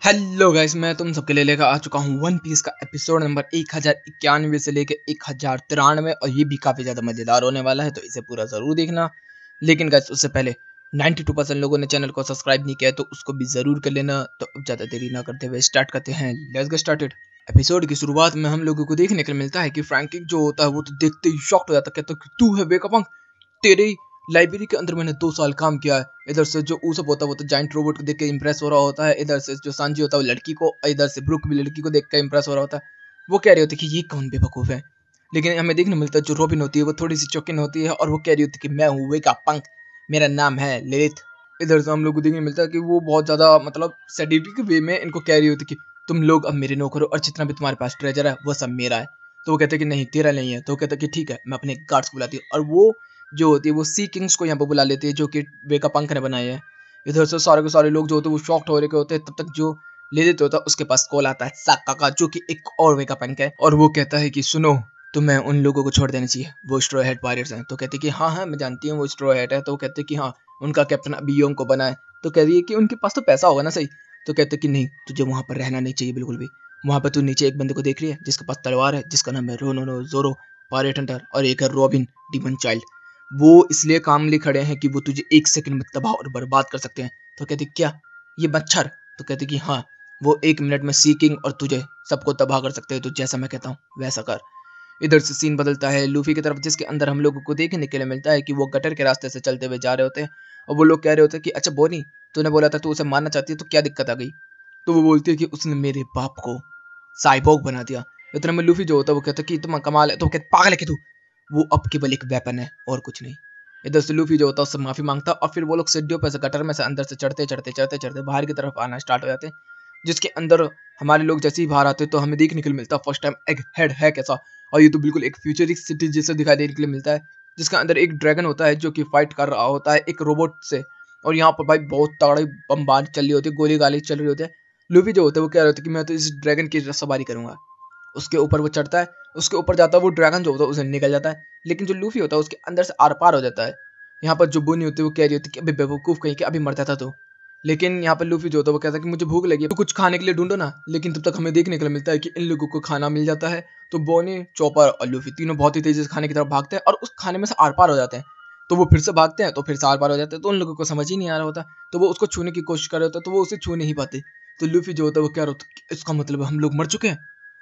Hello guys, मैं तुम सबके लिए लेकर आ चुका हूँ वन पीस का एपिसोड नंबर 1091 से लेकर 1093 और ये भी काफ़ी ज़्यादा मज़ेदार होने वाला है, तो इसे पूरा ज़रूर देखना। लेकिन गाइस उससे पहले 92% लोगों ने चैनल को सब्सक्राइब नहीं किया है, तो उसको भी ज़रूर कर लेना। तो अब ज़्यादा देरी ना करते हुए स्टार्ट करते हैं। Let's get started. एपिसोड की शुरुआत में हम लोगों को देखने को मिलता है कि फ्रैंकी जो होता है वो तो देखते ही शॉक्ड हो जाता है, कहता है कि तू है वेगापंक, तेरे लाइब्रेरी के अंदर मैंने 2 साल काम किया है। इधर से जो ऊसप होता है वो तो जाइंट रोबोट को देख के इंप्रेस हो रहा होता है, इधर से जो सांजी होता है वो लड़की को, इधर से ब्रुक भी लड़की को देख के इंप्रेस हो रहा होता है। वो कह रही होती है कि ये कौन बेवकूफ़ है। लेकिन हमें देखने मिलता है जो रॉबिन होती है वो थोड़ी सी चौकिन होती है और वो कह रही होती है कि मैं हूँ वेगापंक, मेरा नाम है लिलिथ। इधर से हम लोग को देखने मिलता है कि वो बहुत ज़्यादा मतलब सैडिस्टिक वे में इनको कह रही होती है कि तुम लोग अब मेरे नौकर हो और जितना भी तुम्हारे पास ट्रेजर है वो सब मेरा है। तो वो कहते हैं कि नहीं तेरा नहीं है। तो वो कहता है कि ठीक है, मैं अपने गार्ड्स को बुलाती हूँ और वो जो होती है वो सी किंग्स को यहाँ पर बुला लेती है जो कि वेगापंक ने बनाए हैं। इधर से सारे के सारे लोग जो होते हैं वो शॉक्ड हो रहे होते हैं। तब तक जो लेलिथ होता है उसके पास कॉल आता है साका का, जो कि एक और वेगापंक है, और वो कहता है कि सुनो, तुम्हें उन लोगों को छोड़ देना चाहिए, वो स्ट्रॉ हैट वारियर्स हैं। तो कहते हैं कि हाँ हाँ मैं जानती हूँ वो स्ट्रॉ हैट है। तो वो कहते हैं कि हाँ उनका कैप्टन अभी योंग को बना है। तो कह रही है कि उनके पास तो पैसा होगा ना सही। तो कहते हैं कि नहीं, तुझे वहाँ पर रहना नहीं चाहिए बिल्कुल भी। वहाँ पर तू नीचे एक बंदे को देख रही है जिसके पास तलवार है, जिसका नाम है रोनो जोरो पायरेट हंटर, और एक है रॉबिन डीमन चाइल्ड। वो इसलिए काम लिए खड़े हैं कि वो तुझे 1 सेकंड में तबाह और बर्बाद कर सकते हैं। तो कहते क्या ये मच्छर? तो कहते कि हाँ वो 1 मिनट में सीकिंग और तुझे सबको तबाह कर सकते हैं, तो जैसा मैं कहता हूँ वैसा कर। इधर से सीन बदलता है लूफी की तरफ, जिसके अंदर हम लोगों को देखने के लिए मिलता है कि वो गटर के रास्ते से चलते हुए जा रहे होते हैं और वो लोग कह रहे होते हैं कि अच्छा बोनी, तूने बोला था तू उसे मारना चाहती है, तो क्या दिक्कत आ गई? तो वो बोलती है कि उसने मेरे बाप को साइबोग बना दिया। इतना में लूफी जो होता है वो कहता है कि तुम कमाल है। तो वो कहता पागल है कि तू, वो अब केवल एक वेपन है और कुछ नहीं। इधर से लूफी जो होता है उससे माफी मांगता और फिर वो लोग सीढ़ियों पर से गटर में से अंदर से चढ़ते चढ़ते चढ़ते चढ़ते बाहर की तरफ आना स्टार्ट हो जाते हैं, जिसके अंदर हमारे लोग जैसे ही बाहर आते हैं तो हमें देखने के लिए मिलता है फर्स्ट टाइम एक हेड है कैसा। और ये तो बिल्कुल एक फ्यूचरिक सिटी जैसे दिखाई देने के लिए मिलता है, जिसका अंदर एक ड्रैगन होता है जो कि फाइट कर रहा होता है एक रोबोट से। और यहाँ पर भाई बहुत तगड़ी बमबारी चल रही होती है, गोली गाली चल रही होती है। लूफी जो होता है वो कह रहे होते कि मैं तो इस ड्रैगन की सवारी करूंगा। उसके ऊपर वो चढ़ता है, उसके ऊपर जाता है, वो ड्रैगन जो होता है उसे निकल जाता है, लेकिन जो लूफी होता है उसके अंदर से आर पार हो जाता है। यहाँ पर जो बुनी होती है वो कह रही होती है कि अभी बेवकूफ़ कहीं कि अभी मर जाता तो। लेकिन यहाँ पर लूफी जो होता है वो कहता है कि मुझे भूख लगी है, तो कुछ खाने के लिए ढूंढो ना। लेकिन तब तक हमें देखने के लिए मिलता है कि इन लोगों को खाना मिल जाता है। तो बोनी, चॉपर और लूफी तीनों बहुत ही तेजी से खाने की तरफ भागते हैं और उस खाने में से आर पार हो जाते हैं। तो वो फिर से भागते हैं, तो फिर से आर पार हो जाते हैं, तो उन लोगों को समझ ही नहीं आ रहा होता। तो वो उसको छूने की कोशिश कर रहे होते हैं, तो वो उसे छू नहीं पाते। तो लूफी जो होता है वो कह रहा होता है इसका मतलब हम लोग मर चुके हैं।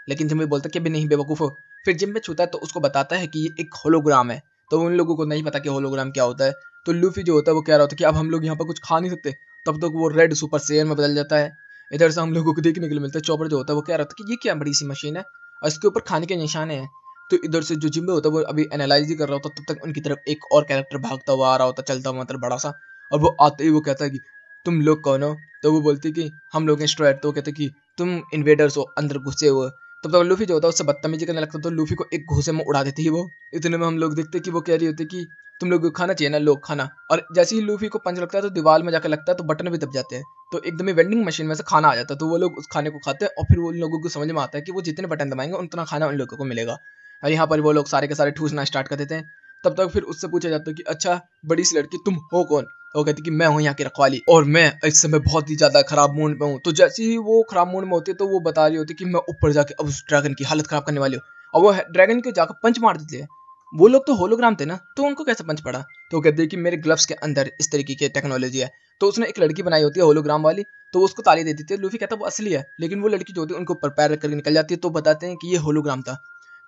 लेकिन जिम्बे बोलता है कि अभी नहीं बेवकूफ़ हो। फिर जिम्बे छूता है तो उसको बताता है कि ये एक होलोग्राम है। तो उन लोगों को नहीं पता कि होलोग्राम क्या होता है। तो लूफी जो होता है वो कह रहा होता है कि अब हम लोग यहाँ पर कुछ खा नहीं सकते। तब तक वो रेड सुपर सेयर में बदल जाता है। इधर से हम लोगों को देखने के लिए मिलता है चॉपर जो होता है वो कह रहा था कि ये क्या बड़ी सी मशीन है और इसके ऊपर खाने के निशाने हैं। तो इधर से जो जिम्बे होता है वो अभी एनालाइज ही कर रहा होता, तब तक उनकी तरफ एक और कैरेक्टर भागता हुआ आ रहा होता, चलता हुआ मतलब बड़ा सा। और वो आते ही वो कहता है कि तुम लोग कौन हो? तो वो बोलती है कि हम लोग हैं स्ट्रैट। तो वो कहते हैं कि तुम इन्वेडर्स हो, अंदर घुसे हुए। तब तक लूफी जो होता है उससे बदतमीजी करने लगता है, तो लूफी को एक घूसे में उड़ा देती है वो। इतने में हम लोग देखते हैं कि वो कह रही होती है कि तुम लोग को खाना चाहिए ना, लोग खाना। और जैसे ही लूफी को पंच लगता है तो दीवार में जाकर लगता है, तो बटन भी दब जाते हैं। तो एकदम ही वेंडिंग मशीन में से खाना आ जाता है, तो वो लोग उस खाने को खाते हैं और फिर वो उन लोगों को समझ में आता है कि वो जितने बटन दबाएंगे उतना खाना उन लोगों को मिलेगा। और यहाँ पर वो लोग सारे के सारे ठूसना स्टार्ट कर देते हैं। तब तक फिर उससे पूछा जाता है कि अच्छा बड़ी सी लड़की तुम हो कौन? तो वो कहती कि मैं हूँ यहाँ की रखवाली और मैं इस समय बहुत ही ज्यादा खराब मूड में हूँ। तो जैसे ही वो खराब मूड में होती है तो वो बता रही होती है कि मैं ऊपर जाके अब उस ड्रैगन की हालत खराब करने वाली हूँ। और वो ड्रैगन को जाकर पंच मार देते हैं। वो लोग तो होलोग्राम थे ना, तो उनको कैसे पंच पड़ा? तो कहते हैं कि मेरे ग्लव्स के अंदर इस तरीके की टेक्नोलॉजी है। तो उसने एक लड़की बनाई होती है होलोग्राम वाली, तो उसको ताली दे देती है। लूफी कहता है वो असली है, लेकिन वो लड़की जो होती है उनको ऊपर पैर रख करके निकल जाती है, तो बताते हैं कि ये होलोग्राम था।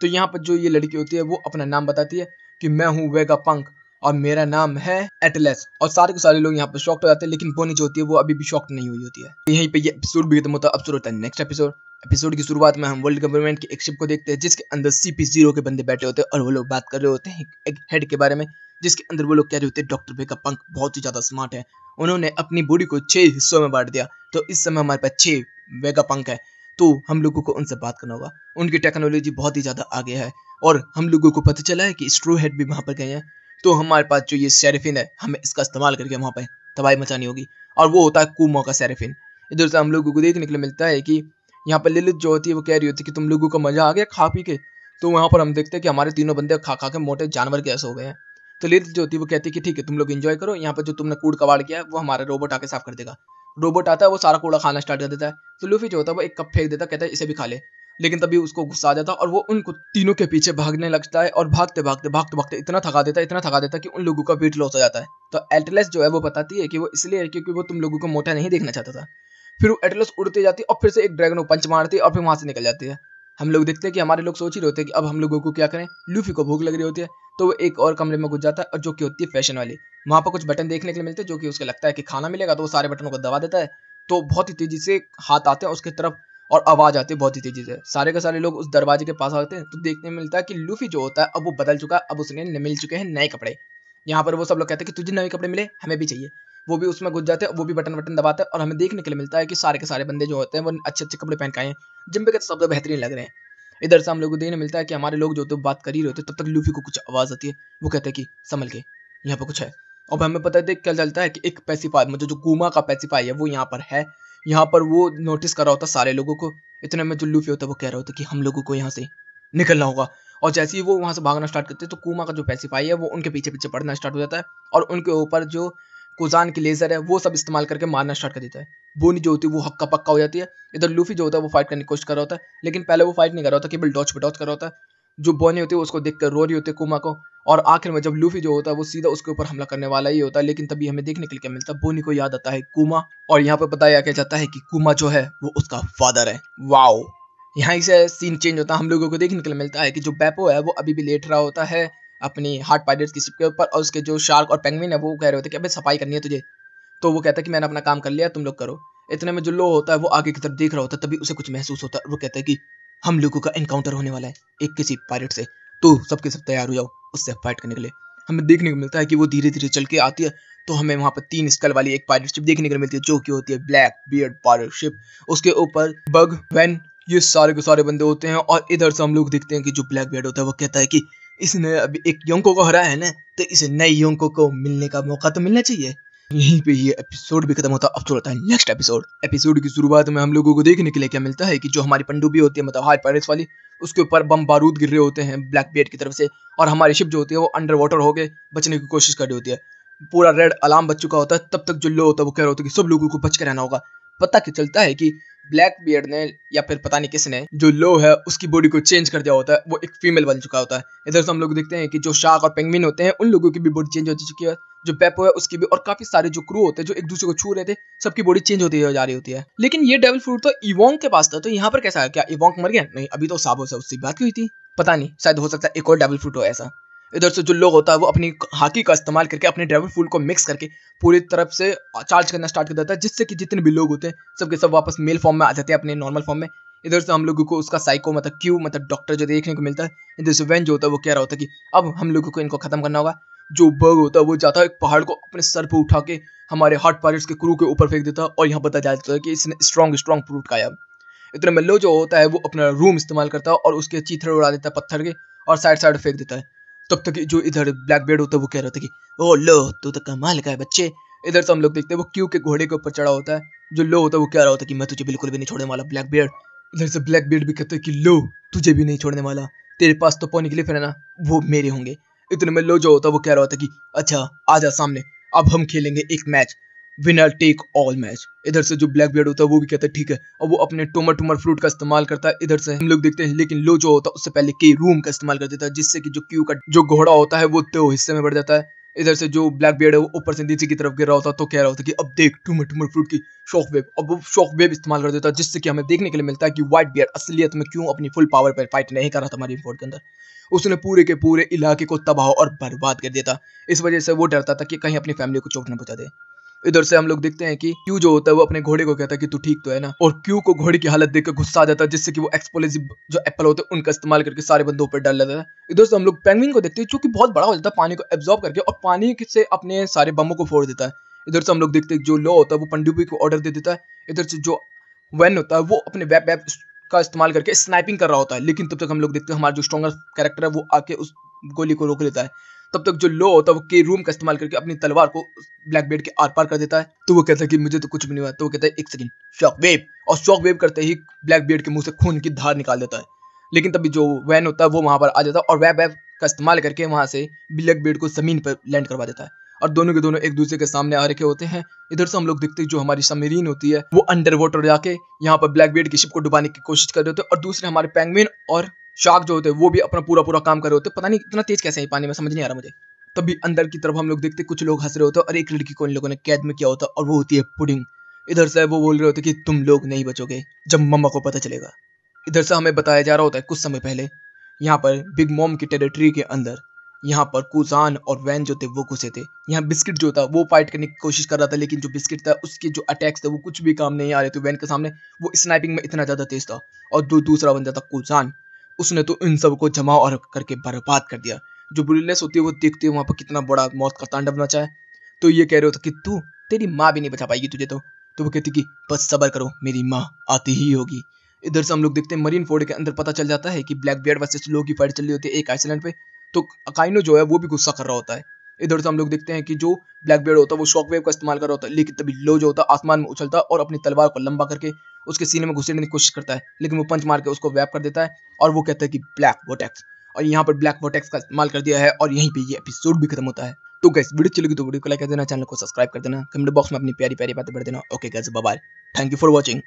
तो यहाँ पर जो ये लड़की होती है वो अपना नाम बताती है कि मैं हूँ वेगापंक और मेरा नाम है एटलस। और सारे के सारे लोग यहाँ पर शॉक्ड हो जाते हैं, लेकिन बोनी जो होती है वो अभी भी शॉक्ड नहीं हुई होती है। यहीं पे ये एपिसोड भी खत्म होता है। अब शुरू होता है नेक्स्ट एपिसोड। एपिसोड की शुरुआत में हम वर्ल्ड गवर्नमेंट की एक शिप को देखते हैं, जिसके अंदर CP0 के बंदे बैठे होते हैं और वो लोग बात कर रहे होते हैं एक हेड के बारे में, जिसके अंदर वो लोग कह रहे होते हैं डॉक्टर वेगापंक बहुत ही ज्यादा स्मार्ट है, उन्होंने अपनी बॉडी को 6 हिस्सों में बांट दिया, तो इस समय हमारे पास 6 वेगापंक है। तो हम लोगों को उनसे बात करना होगा, उनकी टेक्नोलॉजी बहुत ही ज्यादा आगे है। और हम लोगों को पता चला है कि स्ट्रो हेड भी वहां पर गए हैं। तो हमारे पास जो ये सेरेफिन है, हमें इसका इस्तेमाल करके वहां पर तबाही मचानी होगी, और वो होता है कुमो का सेरेफिन। इधर से हम लोगों को देखने के लिए मिलता है कि यहाँ पर लिलिथ जो होती है वो कह रही होती है कि तुम लोगों को मजा आ गया खा पी के। तो वहां पर हम देखते हैं कि हमारे तीनों बंदे खा खा के मोटे जानवर के ऐसे हो गए हैं। तो लिलिथ जो होती है वो कहती है कि ठीक है तुम लोग एंजॉय करो, यहाँ पर जो तुमने कूड़ कबाड़ किया है वो हमारा रोबोट आके साफ कर देगा। रोबोट आता है, वो सारा कूड़ा खाना स्टार्ट कर देता है। तो लूफी जो होता है वो एक कप फेंक देता है, कहता है इसे भी खा ले। लेकिन तभी उसको गुस्सा आ जाता है और वो उनको तीनों के पीछे भागने लगता है और भागते भागते भागते भागते इतना थका देता है कि उन लोगों का वेट लॉस हो जाता है। तो एटलस जो है वो बताती है कि वो इसलिए है क्योंकि वो तुम लोगों को मोटा नहीं देखना चाहता था। फिर वो एटलस उड़ती जाती है और फिर से एक ड्रैगन को पंच मारती है और फिर वहां से निकल जाती है। हम लोग देखते हैं कि हमारे लोग सोच ही रहे होते हैं कि अब हम लोगों को क्या करें। लूफी को भूख लग रही होती है, तो वो एक और कमरे में घुस जाता है और जो कि होती है फैशन वाली। वहां पर कुछ बटन देखने के लिए मिलते हैं जो कि उसके लगता है कि खाना मिलेगा, तो वो सारे बटनों को दबा देता है। तो बहुत ही तेजी से हाथ आते हैं उसकी तरफ और आवाज आती है बहुत ही तेजी से। सारे के सारे लोग उस दरवाजे के पास आते हैं तो देखने में मिलता है कि लूफी जो होता है अब वो बदल चुका है, अब उसने मिल चुके हैं नए कपड़े। यहाँ पर वो सब लोग कहते हैं कि तुझे नए कपड़े मिले, हमें भी चाहिए। वो भी उसमें घुस जाते हैं, वो भी बटन बटन दबाते हैं और हमें देखने के लिए मिलता है कि सारे के सारे बंदे जो होते हैं वो अच्छे अच्छे कपड़े पहन के आए हैं, जिन पे सब बेहतरीन लग रहे हैं। इधर से हम लोग को देखने मिलता है कि हमारे लोग जो तो बात कर ही रहे होते तब तक लूफी को कुछ आवाज आती है। वो कहते हैं कि संभल के, यहाँ पर कुछ है। और हमें पता है क्या चलता है कि एक पेसिफायर, मतलब जो गुमा का पेसिफायर है वो यहाँ पर है। यहाँ पर वो नोटिस कर रहा होता सारे लोगों को। इतने में जो लूफी होता है वो कह रहा होता कि हम लोगों को यहाँ से निकलना होगा। और जैसे ही वो वहां से भागना स्टार्ट करते हैं तो कुमा का जो पेसिफाई है वो उनके पीछे पीछे पड़ना स्टार्ट हो जाता है और उनके ऊपर जो कुजान की लेजर है वो सब इस्तेमाल करके मारना स्टार्ट कर देता है। बोनी जो होती है वो हक्का पक्का हो जाती है। इधर लूफी जो होता है वो फाइट करने की कोशिश कर रहा होता है, लेकिन पहले वो फाइट नहीं कर रहा होता, केवल डॉच पे डॉच कर रहा होता है। जो बोनी होती है उसको देखकर रो रही होती है कुमा को। और आखिर में जब लूफी जो होता है वो सीधा उसके ऊपर हमला करने वाला ही होता है, लेकिन तभी हमें देखने के लिए क्या मिलता है, बोनी को याद आता है कुमा। और यहाँ पे बताया क्या जाता है कि कुमा जो है वो उसका फादर है। वाओ, यहाँ से सीन चेंज होता है। हम लोगों को देखने के लिए मिलता है कि जो बेपो है वो अभी भी लेट रहा होता है अपनी हार्ट पायरेट्स की शिप के ऊपर, और उसके जो शार्क और पेंगुइन है वो कह रहे होते हैं कि अबे सफाई करनी है तुझे। तो वो कहता है कि मैंने अपना काम कर लिया, तुम लोग करो। इतने में जो लो होता है वो आगे की तरफ देख रहा होता है, तभी उसे कुछ महसूस होता है। वो कहता है कि हम लोगों का एनकाउंटर होने वाला है एक किसी पायरेट से, तो सबके सब तैयार हो जाओ उससे फाइट करने के लिए। हमें देखने को मिलता है कि वो धीरे धीरे चल के आती है, तो हमें वहां पर 3 स्कल वाली एक पायरेट शिप देखने को मिलती है जो कि होती है ब्लैक बियर्ड पायरेट शिप। उसके ऊपर बग, वैन, ये सारे के सारे बंदे होते हैं। और इधर से हम लोग देखते हैं कि जो ब्लैक बियर्ड होता है वो कहता है कि इसने अभी एक योंको को हराया है ना, तो इसे नई योंको को मिलने का मौका तो मिलना चाहिए। यहीं पे ये एपिसोड भी खत्म होता है। अब चलता है नेक्स्ट एपिसोड। एपिसोड की शुरुआत में हम लोगों को देखने के लिए क्या मिलता है कि जो हमारी पनडुब्बी होती है, मतलब हाई पायरेट्स वाली, उसके ऊपर बम बारूद गिर रहे होते हैं ब्लैक बियर्ड की तरफ से, और हमारी शिप जो होती है वो अंडर वाटर होके बचने की कोशिश कर रही होती है। पूरा रेड अलार्म बच चुका होता है। तब तक जो लो होता है वो कह रहा होता है कि सब लोगों को बच के रहना होगा। पता क्या चलता है कि ब्लैक बियर्ड ने या फिर पता नहीं किसने जो लो है उसकी बॉडी को चेंज कर दिया होता है, वो एक फीमेल बन चुका होता है। इधर से हम लोग देखते हैं कि जो शार्क और पेंगुइन होते हैं उन लोगों की भी बॉडी चेंज हो चुकी है, जो पेपो है उसकी भी, और काफी सारे जो क्रू होते हैं जो एक दूसरे को छू रहे थे सबकी बॉडी चेंज होती जा रही होती है। लेकिन ये डेविल फ्रूट तो इवोंग के पास था, तो यहाँ पर कैसा है? क्या इवोंग मर गया? नहीं, अभी तो साबो से उससे बात हुई थी। पता नहीं, शायद हो सकता है एक और डेविल फ्रूट हो ऐसा। इधर से जो लोग होता है वो अपनी हाकी का इस्तेमाल करके अपने डेविल फ्रूट को मिक्स करके पूरी तरफ से चार्ज करना स्टार्ट कर देता है, जिससे कि जितने भी लोग होते हैं सबके सब वापस मेल फॉर्म में आ जाते हैं, अपने नॉर्मल फॉर्म में। इधर से हम लोगों को उसका साइको मतलब क्यू मतलब डॉक्टर जो देखने को मिलता है। इधर से वेन जो होता है वो कह रहा होता है कि अब हम लोगों को इनको खत्म करना होगा। जो बग होता है वो जाता है एक पहाड़ को अपने सर पे उठा के हमारे हार्ट पायरेट्स के क्रू के ऊपर फेंक देता है, और यहाँ पता जाता है कि इसने स्ट्रॉन्ग फ्रूट खाया। इतने में लो जो होता है वो अपना रूम इस्तेमाल करता है और उसके चीथड़े उड़ा देता है पत्थर के, और साइड फेंक देता है। तब तक जो इधर ब्लैक बियर्ड होता है वो कह रहा था कि ओ लो, तू तो कमाल का है बच्चे। इधर से हम लोग देखते हैं वो क्यू के घोड़े के ऊपर चढ़ा होता है। जो लो होता है वो कह रहा होता है कि मैं तुझे बिल्कुल भी नहीं छोड़ने वाला ब्लैक बियर्ड। इधर से ब्लैक बियर्ड भी कहते हैं कि लो, तुझे भी नहीं छोड़ने वाला, तेरे पास तो पानी के लिए फिर ना वो मेरे होंगे। इतने में लो जो होता है वो कह रहा होता है कि अच्छा आजा सामने, अब हम खेलेंगे एक match, winner take all match. इधर से जो ब्लैक बियर्ड होता है वो भी कहता है ठीक है, और वो अपने टोमर फ्रूट का इस्तेमाल करता है। इधर से हम लोग देखते हैं लेकिन लो जो होता है उससे पहले के रूम का इस्तेमाल कर देता है, जिससे कि जो क्यू का जो घोड़ा होता है वो 2 हिस्से में बढ़ जाता है। इधर से जो ब्लैक बियर्ड है वो ऊपर से नीचे की तरफ गिर रहा होता है, तो कह रहा होता है कि अब देख टोमर फ्रूट की शॉक वेव। अब वो शॉक वेव इस्तेमाल कर देता है, जिससे कि हमें देखने के लिए मिलता है कि व्हाइट बियर्ड असलियत में क्यों अपनी फुल पावर पर फाइट नहीं कर रहा था हमारी फोर्ट के अंदर। उसने पूरे के पूरे इलाके को तबाह और बर्बाद कर दिया था। इस वजह से वो डरता था कि कहीं अपनी फैमिली को चोट न पहुंचा दे। इधर से हम लोग देखते हैं कि क्यू जो होता है वो अपने घोड़े को कहता है कि तू ठीक तो है ना, और क्यू को घोड़े की हालत देखकर गुस्सा आ जाता है, जिससे कि वो एक्सप्लोसिव जो एप्पल होते हैं उनका इस्तेमाल करके सारे बंदों पर डाल लेता है। इधर से हम लोग पेंगुइन को देखते हैं जो कि बहुत बड़ा हो जाता है पानी को एब्जॉर्ब करके, और पानी से अपने सारे बमों को फोड़ देता है। इधर से हम लोग देखते हैं जो लो होता है वो पनडुब्बी को ऑर्डर दे देता है। इधर से जो वैन होता है वो अपने वेब का इस्तेमाल करके स्नाइपिंग कर रहा होता है, लेकिन तब तक हम लोग देखते हैं हमारा जो स्ट्रॉन्गर कैरेक्टर है वो आके उस गोली को रोक लेता है। तब तक जो लो होता है वो के रूम का इस्तेमाल करके अपनी तलवार को ब्लैक बियर्ड के आर पार कर देता है। तो वो कहता है कि मुझे तो कुछ भी नहीं हुआ। तो वो कहता है एक सेकंड, शॉक वेव, और शॉक वेव करते ही ब्लैक बियर्ड के मुंह से खून की धार निकाल देता है। लेकिन तभी जो वैन होता है वो वहां पर आ जाता है और वेब का इस्तेमाल करके वहां से ब्लैक बियर्ड को जमीन पर लैंड करवा देता है। और दोनों के दोनों एक दूसरे के सामने आ रखे होते हैं। इधर से हम लोग देखते हैं जो हमारी सबमरीन होती है वो अंडर वाटर जाके यहाँ पर ब्लैकबीड की शिप को डुबाने की कोशिश कर रहे होते हैं, और दूसरे हमारे पेंगुइन और शार्क जो होते हैं वो भी अपना पूरा काम कर रहे होते हैं। पता नहीं इतना तेज कैसे है पानी में, समझ नहीं आ रहा मुझे। तभी अंदर की तरफ हम लोग देखते कुछ लोग हंस रहे होते हैं और एक लड़की को इन लोगों ने कैद में किया होता है, और वो होती है पुडिंग। इधर से वो बोल रहे होते कि तुम लोग नहीं बचोगे जब मम्मा को पता चलेगा। इधर से हमें बताया जा रहा होता है कुछ समय पहले यहाँ पर बिग मॉम की टेरिटरी के अंदर यहाँ पर कुसान और वैन जो थे वो घुसे थे। यहाँ बिस्किट जो था वो फाइट करने की कोशिश कर रहा था, लेकिन जो बिस्किट था उसके जो अटैक्स थे वो कुछ भी काम नहीं आ रहे थे वैन के सामने। वो स्नाइपिंग में इतना ज्यादा तेज था। और जो दूसरा बंदा था कुसान, उसने तो इन सबको जमा और करके बर्बाद कर दिया। जो ब्रुलेस होती है वो देखते हैं वहां पर कितना बड़ा मौत का तांडव मचा है। तो ये कह रहे होता कि तेरी माँ भी नहीं बचा पाएगी तुझे। तो वो कहती कि बस सबर करो, मेरी माँ आती ही होगी। इधर से हम लोग देखते हैं मरीन फोर्ड के अंदर पता चल जाता है कि ब्लैक बियर्ड वर्सेस लो की फाइट चल रही होती है एक आइसलैंड पे। तो अकाइनो जो है वो भी गुस्सा कर रहा होता है। इधर से हम लोग देखते हैं कि जो ब्लैक बियर्ड होता है वो शॉक वेव का इस्तेमाल कर रहा होता है, लेकिन तभी लो जो होता है आसमान में उछलता है और अपनी तलवार को लंबा करके उसके सीने में घुसेड़ने की कोशिश करता है, लेकिन वो पंच मार के उसको वैप कर देता है और वो कहता है कि ब्लैक वोटेक्स। और यहाँ पर ब्लैक वोटेक्स का इस्तेमाल कर दिया है और यहीं पे ये एपिसोड भी खत्म होता है। तो गाइस वीडियो अच्छी लगी तो वीडियो को लाइक कर देना, चैनल को सब्सक्राइब कर देना, कमेंट बॉक्स में अपनी प्यारी प्यारी बातें भर देना। Okay guys, bye bye, thank you for watching.